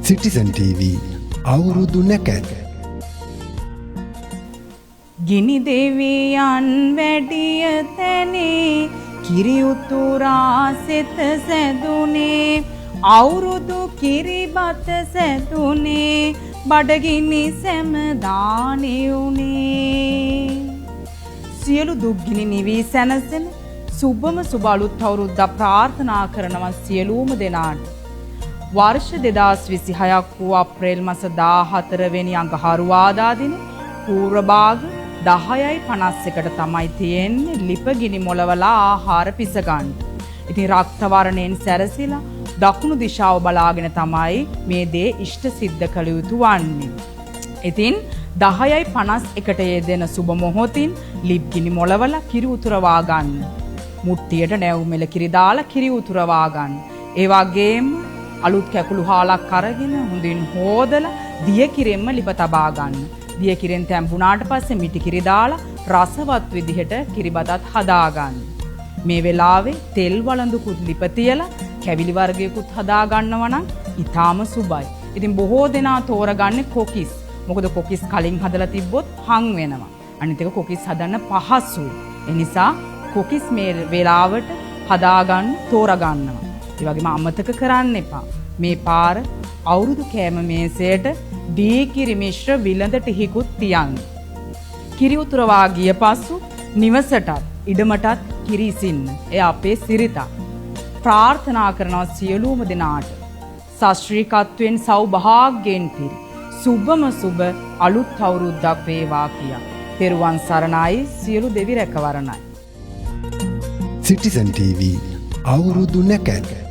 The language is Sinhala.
Citizen TV අවුරුදු නැකත් ගිනි දෙවියන් වැඩිය තැනේ කිරි උතුරා සෙත සැදුනේ අවුරුදු කිරිබත සැදුනේ බඩගිනි සැම දානේ උනේ සියලු දුක්ගිනි නිවි සැනසෙන සුබම සුබ අලුත් අවුරුද්දක් ප්‍රාර්ථනා කරනවා සියලුම දෙනාට. වර්ෂ 2026ක් වූ අප්‍රේල් මාස 14 වෙනි අඟහරුවාදා දින පූර්ව භාග 10:51ට තමයි තියෙන්නේ ලිපගිනි මොලවලා ආහාර පිස ගන්න. ඉතින් රක්ත වර්ණයෙන් සැරසිලා දකුණු දිශාව බලාගෙන තමයි මේ දේ ඉෂ්ට සිද්ධ කළ යුතු වන්නේ. ඉතින් 10:51ට යෙදෙන සුබ මොහොතින් ලිප්ගිනි මොලවලා කිරි උතුරවා ගන්න. මුට්ටියට නැව් මෙල කිරි දාලා කිරි උතුරවා ගන්න. ඒ වගේම අලුත් කැකුළු හාලක් අරගෙන හොඳින් හොදලා දිය කිරෙන්ම ලිප තබා ගන්න. දිය කිරෙන් තැම්බුණාට පස්සේ මිටි කිරි දාලා රසවත් විදිහට කිරිබතත් හදා ගන්න. මේ වෙලාවේ තෙල් වළඳුකුත් ලිප තියලා කැවිලි වර්ගයකුත් හදා ගන්නවා නම් ඊටාම සුබයි. ඉතින් බොහෝ දෙනා තෝරගන්නේ කොකිස්. මොකද කොකිස් කලින් හදලා තිබ්බොත් හං වෙනවා. අනිත් එක කොකිස් හදන්න පහසුයි. ඒ නිසා කොකිස් මේ වෙලාවට හදාගන්න තෝරගන්නවා. ඒ වගේම අමතක කරන්න එපා. මේ පාර අවුරුදු කෑම මේසයට දී කිරි මිශ්‍ර විලඳ ටිහිකුත් තියන්න. කිරි උතුරවා ගිය පසු නිවසටත් ඉඩමටත් කිරි ඉසින්න. එය අපේ සිරිතක්. ප්‍රාර්ථනා කරනවා සියලුම දෙනාට සශ්‍රීකත්වයෙන් සෞභාග්‍යයෙන් පිරි සුබම සුබ අලුත් අවුරුද්දක් වේවා කියා. තෙරුවන් සරණයි සියලු දෙවි රැකවරණයි. Citizen TV අවුරුදු නැකත්